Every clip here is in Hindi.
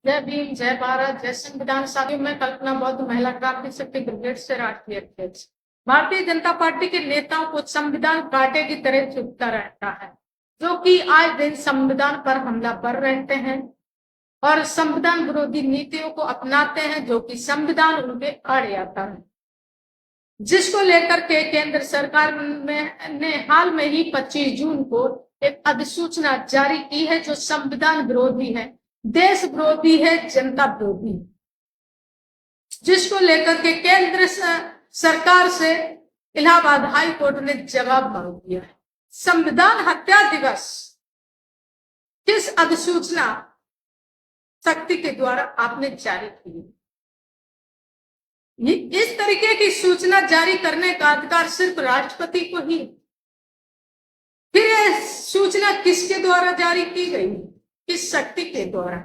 जय भीम, जय भारत, जय संविधान। साथियों, मैं कल्पना बौद्ध, महिला क्रांति शक्ति ब्रिगेड से राष्ट्रीय अध्यक्ष। भारतीय जनता पार्टी के नेताओं को संविधान कांटे की तरह चुभता रहता है, जो कि आए दिन संविधान पर हमलावर रहते हैं और संविधान विरोधी नीतियों को अपनाते हैं, जो कि संविधान उनके आड़े आता है। जिसको लेकर के केंद्र सरकार ने हाल में ही 25 जून को एक अधिसूचना जारी की है, जो संविधान विरोधी है, देश विरोधी है, जनता विरोधी, जिसको लेकर के केंद्र सरकार से इलाहाबाद हाई कोर्ट ने जवाब मांग दिया है। संविधान हत्या दिवस किस अधिसूचना शक्ति के द्वारा आपने जारी की? इस तरीके की सूचना जारी करने का अधिकार सिर्फ राष्ट्रपति को ही। फिर यह सूचना किसके द्वारा जारी की गई, किस शक्ति के द्वारा?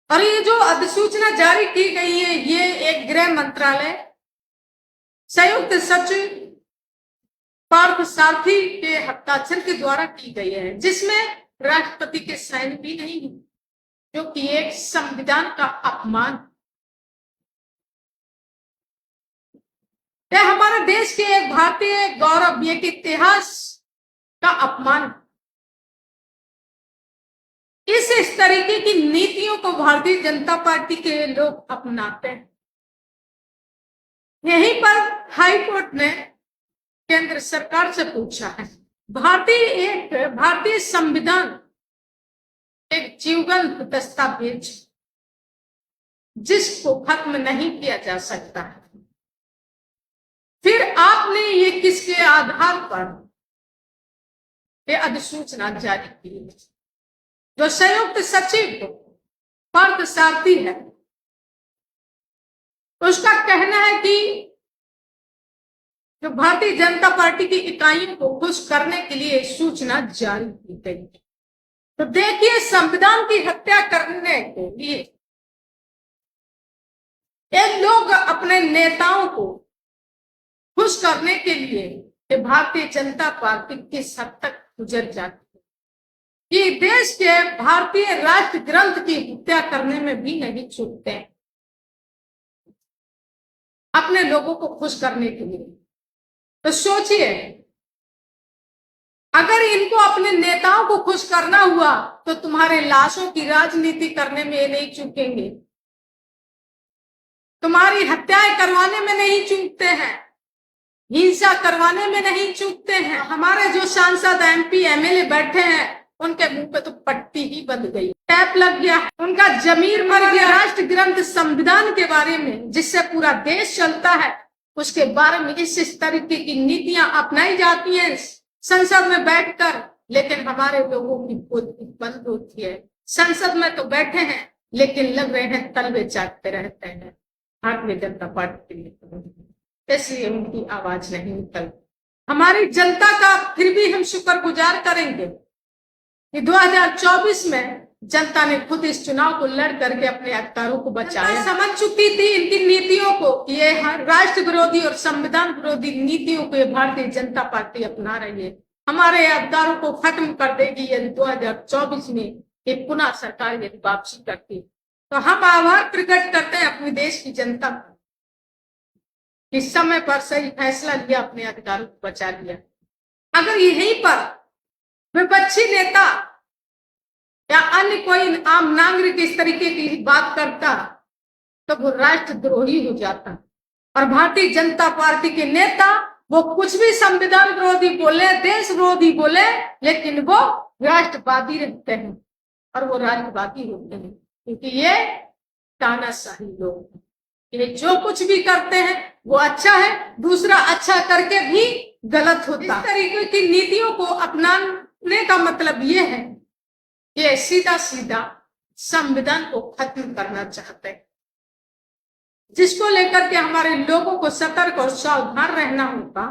और ये जो अधिसूचना जारी की गई है, ये एक गृह मंत्रालय संयुक्त सचिव पार्थ सारथी के हस्ताक्षर के द्वारा की गई है, जिसमें राष्ट्रपति के साइन भी नहीं है, जो कि एक संविधान का अपमान। यह हमारे देश के एक भारतीय गौरव, एक इतिहास का अपमान। इस तरीके की नीतियों को भारतीय जनता पार्टी के लोग अपनाते हैं। यहीं पर हाईकोर्ट ने केंद्र सरकार से पूछा है, भारतीय संविधान एक जीवंत दस्तावेज जिसको खत्म नहीं किया जा सकता है, फिर आपने ये किसके आधार पर ये अधिसूचना जारी की है? जो संयुक्त सचिव पार्थ सारथी है, उसका कहना है कि जो भारतीय जनता पार्टी की इकाइयों को खुश करने के लिए सूचना जारी की गई। तो देखिए, संविधान की हत्या करने के लिए ये लोग अपने नेताओं को खुश करने के लिए भारतीय जनता पार्टी किस हद तक गुजर जाती है कि देश के भारतीय राष्ट्र ग्रंथ की हत्या करने में भी नहीं चूकते हैं अपने लोगों को खुश करने के लिए। तो सोचिए, अगर इनको अपने नेताओं को खुश करना हुआ तो तुम्हारे लाशों की राजनीति करने में ये नहीं चूकेंगे, तुम्हारी हत्याएं करवाने में नहीं चूकते हैं, हिंसा करवाने में नहीं चूकते हैं। हमारे जो सांसद, एमपी, एमएलए बैठे हैं, उनके मुंह पे तो पट्टी ही बंध गई, टैप लग गया, उनका जमीर मर गया। राष्ट्र ग्रंथ संविधान के बारे में, जिससे पूरा देश चलता है, उसके बारे में इस तरीके की नीतियां अपनाई जाती हैं संसद में बैठकर, लेकिन हमारे लोगों की बोलती बंद होती है। संसद में तो बैठे हैं, लेकिन लग रहे हैं तलवे चाटते रहते हैं भारतीय जनता पार्टी के लिए, इसलिए उनकी आवाज नहीं निकलती। हमारी जनता का फिर भी हम शुक्रगुजार करेंगे कि 2024 में जनता ने खुद इस चुनाव को लड़ करके अपने अधिकारों को बचाया। समझ चुकी थी इनकी नीतियों को, ये राष्ट्र विरोधी और संविधान विरोधी नीतियों को ये भारतीय जनता पार्टी अपना रही है। हमारे अधिकारों को खत्म कर देगी यदि 2024 में ये पुनः सरकार यदि वापसी करती। तो हम आभार प्रकट करते हैं अपने देश की जनता को, इस समय पर सही फैसला लिया, अपने अधिकारों को बचा लिया। अगर यहीं पर विपक्षी नेता या अन्य कोई आम नागरिक इस तरीके की बात करता तो वो राष्ट्रद्रोही हो जाता। और भारतीय जनता पार्टी के नेता वो कुछ भी संविधान विरोधी बोले, देश विरोधी बोले, लेकिन वो राष्ट्रवादी रहते हैं और वो राष्ट्रवादी होते हैं, क्योंकि ये तानाशाही लोग हैं। ये जो कुछ भी करते हैं वो अच्छा है, दूसरा अच्छा करके भी गलत होता। इस तरीके की नीतियों को अपनाने का मतलब ये है कि सीधा सीधा संविधान को खत्म करना चाहते हैं, जिसको लेकर के हमारे लोगों को सतर्क और सावधान रहना होगा।